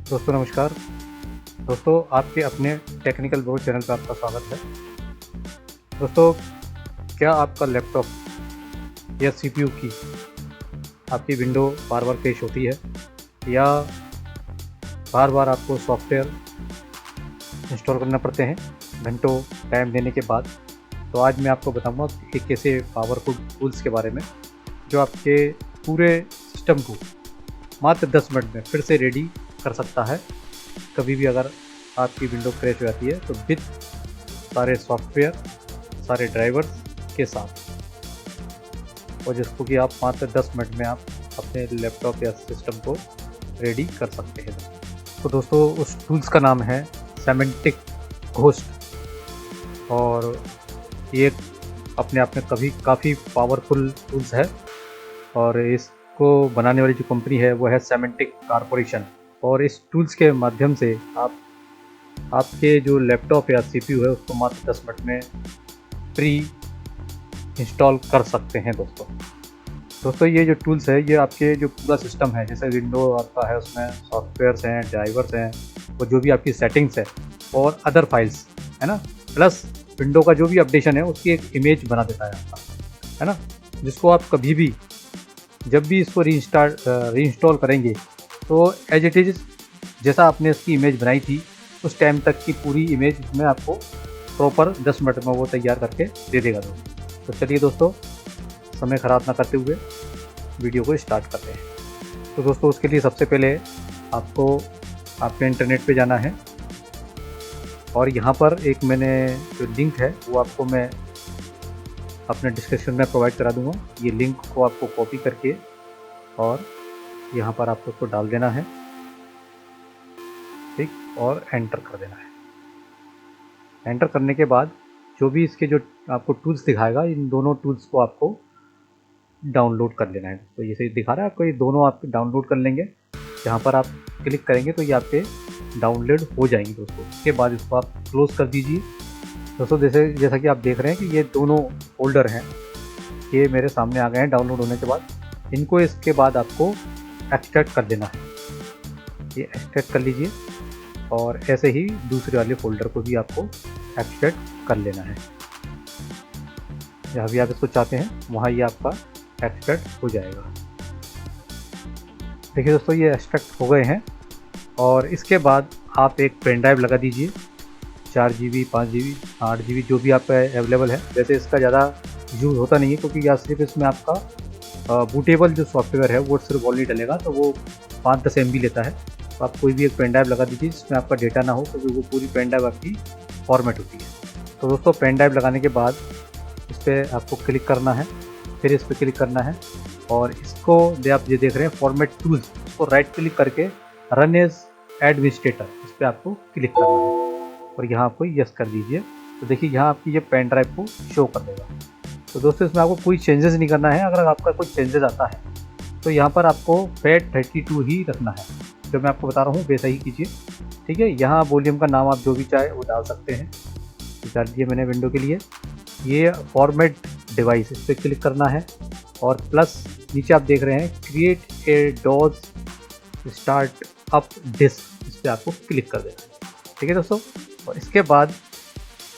दोस्तों नमस्कार। दोस्तों आपके अपने टेक्निकल ब्रो चैनल पर आपका स्वागत है। दोस्तों क्या आपका लैपटॉप या सीपीयू की आपकी विंडो बार बार क्रैश होती है या बार बार आपको सॉफ्टवेयर इंस्टॉल करना पड़ते हैं घंटों टाइम देने के बाद? तो आज मैं आपको बताऊंगा एक ऐसे पावरफुल टूल्स के बारे में जो आपके पूरे सिस्टम को मात्र 10 मिनट में फिर से रेडी कर सकता है। कभी भी अगर आपकी विंडो क्रैश हो जाती है तो विद सारे सॉफ्टवेयर, सारे ड्राइवर्स के साथ, और जिसको कि आप मात्र 10 मिनट में आप अपने लैपटॉप या सिस्टम को रेडी कर सकते हैं। तो दोस्तों उस टूल्स का नाम है सेमेंटिक घोस्ट, और ये अपने आप में काफ़ी पावरफुल टूल्स है। और इसको बनाने वाली जो कंपनी है वो है सेमेंटिक कॉर्पोरेशन। और इस टूल्स के माध्यम से आप आपके जो लैपटॉप या सीपीयू है उसको मात्र 10 मिनट में प्री इंस्टॉल कर सकते हैं। दोस्तों ये जो टूल्स है ये आपके जो पूरा सिस्टम है, जैसे विंडो आपका है उसमें सॉफ्टवेयर्स हैं, ड्राइवर्स हैं, और जो भी आपकी सेटिंग्स है और अदर फाइल्स है ना, प्लस विंडो का जो भी अपडेशन है उसकी एक इमेज बना देता है आपका, है ना, जिसको आप कभी भी जब भी इसको रीइंस्टॉल करेंगे तो एज इट इज़ जैसा आपने इसकी इमेज बनाई थी उस टाइम तक की पूरी इमेज इसमें आपको प्रॉपर 10 मिनट में वो तैयार करके दे देगा। तो चलिए दोस्तों समय ख़राब ना करते हुए वीडियो को स्टार्ट करते हैं। तो दोस्तों उसके लिए सबसे पहले आपको आपके इंटरनेट पे जाना है, और यहाँ पर एक मैंने जो लिंक है वो आपको मैं अपने डिस्क्रिप्शन में प्रोवाइड करा दूँगा। ये लिंक को आपको कॉपी करके और यहाँ पर आपको उसको डाल देना है, ठीक, और एंटर कर देना है। एंटर करने के बाद जो भी इसके जो आपको टूल्स दिखाएगा, इन दोनों टूल्स को आपको डाउनलोड कर लेना है। तो ये दिखा रहा है आपको, ये दोनों आप डाउनलोड कर लेंगे। यहाँ पर आप क्लिक करेंगे तो ये आपके डाउनलोड हो जाएंगे दोस्तों। उसके बाद इसको आप क्लोज़ कर दीजिए। दोस्तों जैसा कि आप देख रहे हैं कि ये दोनों फोल्डर हैं, ये मेरे सामने आ गए हैं डाउनलोड होने के बाद। इनको इसके बाद आपको एक्सट्रैक्ट कर देना है। ये एक्सट्रैक्ट कर लीजिए, और ऐसे ही दूसरे वाले फोल्डर को भी आपको एक्सट्रैक्ट कर लेना है। जहाँ भी आप इसको चाहते हैं वहाँ ये आपका एक्सट्रैक्ट हो जाएगा। देखिए दोस्तों ये एक्सट्रैक्ट हो गए हैं, और इसके बाद आप एक पेन ड्राइव लगा दीजिए, 4 GB, 5 GB, 8 GB जो भी आपका अवेलेबल है। वैसे इसका ज़्यादा यूज़ होता नहीं है क्योंकि या सिर्फ इसमें आपका बूटेबल जो सॉफ्टवेयर है वो सिर्फ ओनली डलेगा, तो वो 5-10 MB लेता है। तो आप कोई भी एक पेन ड्राइव लगा दीजिए जिसमें आपका डेटा ना हो, क्योंकि वो पूरी पेन ड्राइव आपकी फॉर्मेट होती है। तो दोस्तों पेन ड्राइव लगाने के बाद इस पर आपको क्लिक करना है, फिर इस पर क्लिक करना है, और इसको आप ये देख रहे हैं फॉर्मेट टूल्स, इसको राइट क्लिक करके रन एज एडमिनिस्ट्रेटर इस पर आपको क्लिक करना है, और यहाँ आपको यस कर दीजिए। तो देखिए यहाँ आपकी ये पेन ड्राइव को शो कर देगा। तो दोस्तों इसमें आपको कोई चेंजेस नहीं करना है। अगर आपका कोई चेंजेस आता है तो यहाँ पर आपको FAT32 ही रखना है। जो मैं आपको बता रहा हूँ वैसा ही कीजिए, ठीक है। यहाँ वॉल्यूम का नाम आप जो भी चाहे वो डाल सकते हैं। डाल दिए मैंने विंडो के लिए। ये फॉर्मेट डिवाइस इस पर क्लिक करना है, और प्लस नीचे आप देख रहे हैं create a DOS startup disk, इस पर आपको क्लिक कर देना है, ठीक है दोस्तों। और इसके बाद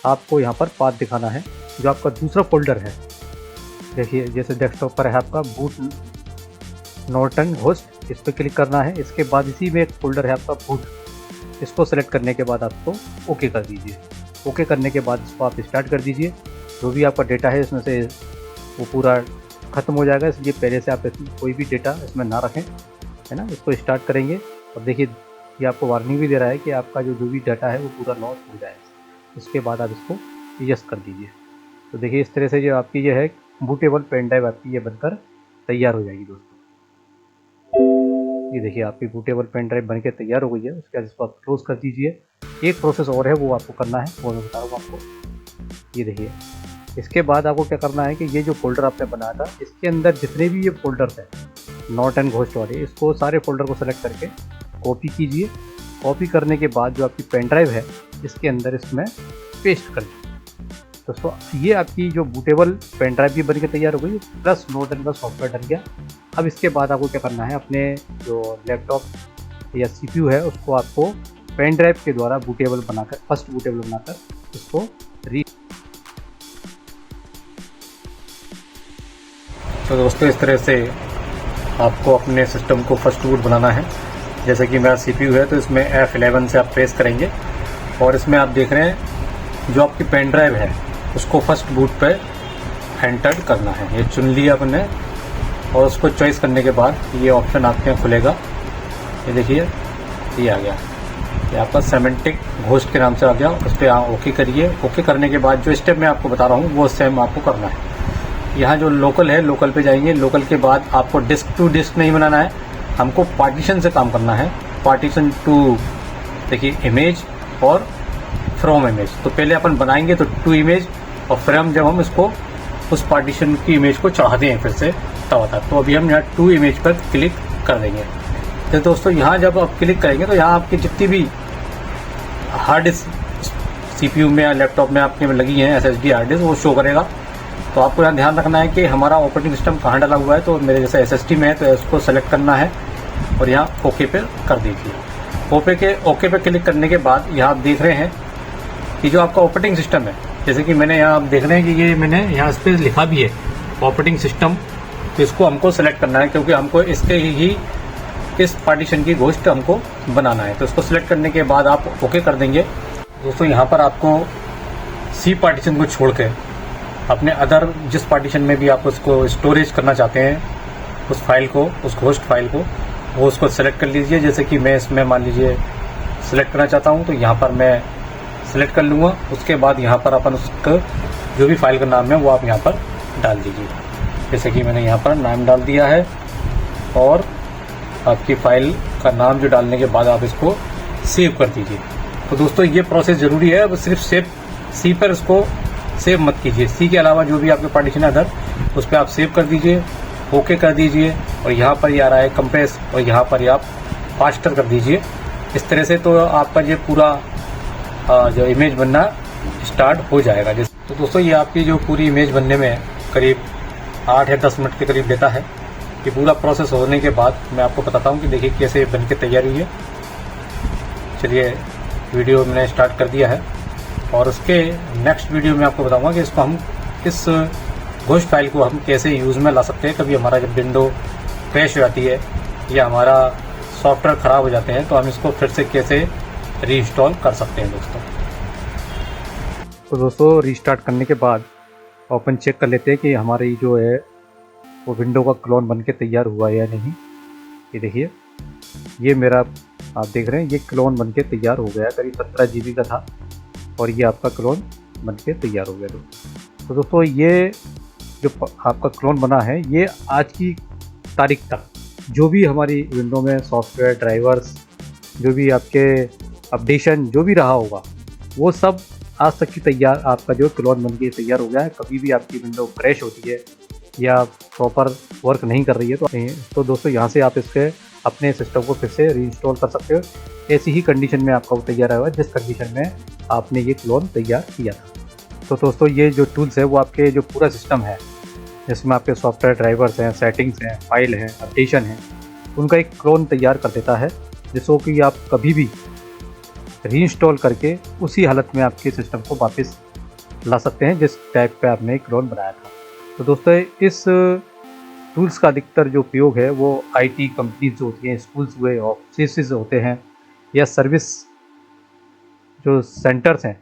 आपको यहाँ पर पाथ दिखाना है जो आपका दूसरा फोल्डर है। देखिए जैसे डेस्कटॉप पर है आपका बूट नॉर्टन होस्ट, इस पर क्लिक करना है। इसके बाद इसी में एक फोल्डर है आपका बूट, इसको सेलेक्ट करने के बाद आपको ओके कर दीजिए। ओके करने के बाद इसको आप स्टार्ट कर दीजिए। जो भी आपका डेटा है इसमें से वो पूरा ख़त्म हो जाएगा, इसलिए पहले से आप कोई भी डेटा इसमें ना रखें, है ना। इसको स्टार्ट करेंगे और देखिए ये आपको वार्निंग भी दे रहा है कि आपका जो भी डाटा है वो पूरा लॉस हो जाएगा। इसके बाद आप इसको यस कर दीजिए। तो देखिए इस तरह से जो आपकी ये है बूटेबल पेन ड्राइव आपकी ये बनकर तैयार हो जाएगी दोस्तों। ये देखिए आपकी बूटेबल पेन ड्राइव बनकर तैयार हो गई है। उसके बाद इसको आप क्लोज कर दीजिए। एक प्रोसेस और है वो आपको करना है, वो मैं बता रहा हूँ आपको। ये देखिए इसके बाद आपको क्या करना है कि ये जो फोल्डर आपने बनाया था इसके अंदर जितने भी ये फोल्डर्स हैं नॉर्टन घोस्ट वाले, इसको सारे फोल्डर को सेलेक्ट करके कॉपी कीजिए। कॉपी करने के बाद जो आपकी पेन ड्राइव है इसके अंदर इसमें पेस्ट कर दीजिए। दोस्तों ये आपकी जो बूटेबल पेन ड्राइव भी बन के तैयार हो गई, प्लस नॉर्टन का सॉफ्टवेयर डल गया। अब इसके बाद आपको क्या करना है, अपने जो लैपटॉप या CPU है उसको आपको पेन ड्राइव के द्वारा बूटेबल बनाकर, फर्स्ट बूटेबल बनाकर इसको तो दोस्तों इस तरह से आपको अपने सिस्टम को फर्स्ट बूट बनाना है। जैसे कि मेरा CPU है तो इसमें F11 से आप प्रेस करेंगे और इसमें आप देख रहे हैं जो आपकी पेन ड्राइव है उसको फर्स्ट बूट पे एंटर करना है। ये चुन लिया आपने और उसको चॉइस करने के बाद ये ऑप्शन आपके यहाँ खुलेगा। ये देखिए ये आ गया, ये आपका सेमेंटिक घोस्ट के नाम से आ गया। उस पर यहाँ ओके करिए। ओके करने के बाद जो स्टेप मैं आपको बता रहा हूँ वो सेम आपको करना है। यहाँ जो लोकल है लोकल पे जाएंगे। लोकल के बाद आपको डिस्क टू डिस्क नहीं बनाना है, हमको पार्टीशन से काम करना है। पार्टीशन टू देखिए इमेज और फ्रॉम इमेज। तो पहले अपन बनाएंगे तो टू इमेज और फिर हम जब हम इसको उस पार्टीशन की इमेज को चढ़ाते हैं फिर से तब आता। तो अभी हम यहाँ टू इमेज पर क्लिक कर देंगे। तो दोस्तों यहाँ जब आप क्लिक करेंगे तो यहाँ आपकी जितनी भी हार्ड डिस्क CPU में या लैपटॉप में आपके में लगी हैं SSD हार्ड डिस्क वो शो करेगा। तो आपको यहाँ ध्यान रखना है कि हमारा ऑपरेटिंग सिस्टम कहाँ डाला हुआ है। तो मेरे जैसे SSD में है तो इसको सेलेक्ट करना है और यहाँ ओके पे कर दीजिए। ओके पे क्लिक करने के बाद यहाँ आप देख रहे हैं कि जो आपका ऑपरेटिंग सिस्टम है, जैसे कि मैंने यहाँ आप देख रहे हैं कि ये मैंने यहाँ इस पर लिखा भी है ऑपरेटिंग सिस्टम। तो इसको हमको सेलेक्ट करना है क्योंकि हमको इसके ही इस पार्टीशन की घोस्ट हमको बनाना है। तो इसको सिलेक्ट करने के बाद आप ओके कर देंगे। दोस्तों यहाँ पर आपको C पार्टीशन को छोड़ के अपने अदर जिस पार्टीशन में भी आप उसको स्टोरेज करना चाहते हैं उस फाइल को, उस घोस्ट फाइल को, वो उसको सेलेक्ट कर लीजिए। जैसे कि मैं इसमें मान लीजिए सेलेक्ट करना चाहता हूँ तो यहाँ पर मैं सेलेक्ट कर लूँगा। उसके बाद यहाँ पर अपन उसका जो भी फाइल का नाम है वो आप यहाँ पर डाल दीजिए। जैसे कि मैंने यहाँ पर नाम डाल दिया है और आपकी फाइल का नाम जो डालने के बाद आप इसको सेव कर दीजिए। तो दोस्तों ये प्रोसेस ज़रूरी है। सिर्फ C पर इसको सेव मत कीजिए। C के अलावा जो भी आपके पार्टीशन है अदर उस पर आप सेव कर दीजिए, ओके कर दीजिए और यहाँ पर ये आ रहा है कंप्रेस और यहाँ पर ये आप फास्टर कर दीजिए। इस तरह से तो आपका ये पूरा जो इमेज बनना स्टार्ट हो जाएगा। तो दोस्तों ये आपकी जो पूरी इमेज बनने में करीब 8 या 10 मिनट के करीब लेता है। ये पूरा प्रोसेस होने के बाद मैं आपको बताता हूँ कि देखिए कैसे बन के तैयार हुई है। चलिए वीडियो मैंने स्टार्ट कर दिया है और उसके नेक्स्ट वीडियो में आपको बताऊंगा कि इसको हम इस घोस्ट फाइल को हम कैसे यूज़ में ला सकते हैं। कभी हमारा जब विंडो क्रैश हो जाती है या हमारा सॉफ्टवेयर ख़राब हो जाते हैं तो हम इसको फिर से कैसे रीइंस्टॉल कर सकते हैं दोस्तों। तो दोस्तों रीस्टार्ट करने के बाद अपन चेक कर लेते हैं कि हमारी जो है वो विंडो का क्लोन बन के तैयार हुआ है या नहीं। ये देखिए ये मेरा आप देख रहे हैं ये क्लोन बन के तैयार हो गया। करीब 17 GB का था और ये आपका क्लोन बन के तैयार हो गया। तो दोस्तों ये जो आपका क्लोन बना है ये आज की तारीख तक जो भी हमारी विंडो में सॉफ्टवेयर ड्राइवर्स जो भी आपके अपडेशन जो भी रहा होगा वो सब आज तक की तैयार आपका जो क्लोन बन के तैयार हो गया है। कभी भी आपकी विंडो क्रैश होती है या प्रॉपर वर्क नहीं कर रही है तो दोस्तों यहाँ से आप इसके अपने सिस्टम को फिर से रीइंस्टॉल कर सकते हो। ऐसी ही कंडीशन में आपका वो तैयार आया जिस कंडीशन में आपने ये क्लोन तैयार किया था। तो दोस्तों ये जो टूल्स है वो आपके जो पूरा सिस्टम है जिसमें आपके सॉफ्टवेयर ड्राइवर्स हैं, सेटिंग्स हैं, फाइल हैं, अपडेशन हैं, उनका एक क्लोन तैयार कर देता है जिसको कि आप कभी भी रीइंस्टॉल करके उसी हालत में आपके सिस्टम को वापस ला सकते हैं जिस टाइप पे आपने क्लोन बनाया था। तो दोस्तों इस टूल्स का अधिकतर जो उपयोग है वो IT कंपनीज जो होती हैं, स्कूल्स हुए, ऑफिस होते हैं या सर्विस जो सेंटर्स हैं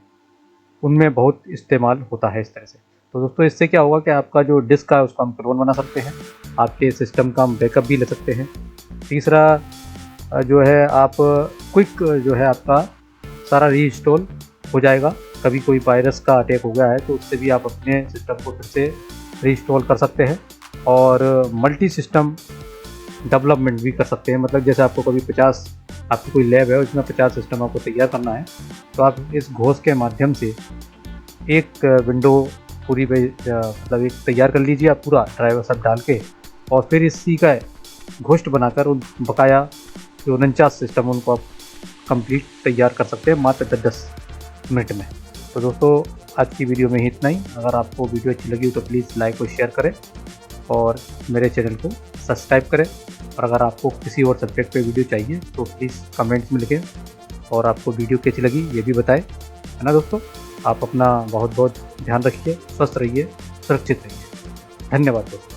उनमें बहुत इस्तेमाल होता है इस तरह से। तो दोस्तों इससे क्या होगा कि आपका जो डिस्क है उसका हम क्लोन बना सकते हैं, आपके सिस्टम का हम बैकअप भी ले सकते हैं। तीसरा जो है आप क्विक जो है आपका सारा रीइंस्टॉल हो जाएगा। कभी कोई वायरस का अटैक हो गया है तो उससे भी आप अपने सिस्टम को फिर से रीइंस्टॉल कर सकते हैं और मल्टी सिस्टम डेवलपमेंट भी कर सकते हैं। मतलब जैसे आपको कभी 50 आपकी कोई लैब है उसमें 50 सिस्टम आपको तैयार करना है तो आप इस घोस्ट के माध्यम से एक विंडो पूरी मतलब एक तैयार कर लीजिए आप पूरा ड्राइवर सब डाल के और फिर इसी का घोस्ट बनाकर उन बकाया जो 49 सिस्टम उनको आप कंप्लीट तैयार कर सकते हैं मात्र 10 मिनट में। तो दोस्तों आज की वीडियो में ही इतना ही। अगर आपको वीडियो अच्छी लगी हो तो प्लीज़ लाइक और शेयर करें और मेरे चैनल को सब्सक्राइब करें। और अगर आपको किसी और सब्जेक्ट पे वीडियो चाहिए तो प्लीज़ कमेंट्स में लिखें, और आपको वीडियो कैसी लगी ये भी बताएं, है ना दोस्तों। आप अपना बहुत बहुत ध्यान रखिए, स्वस्थ रहिए, सुरक्षित रहिए। धन्यवाद दोस्तों।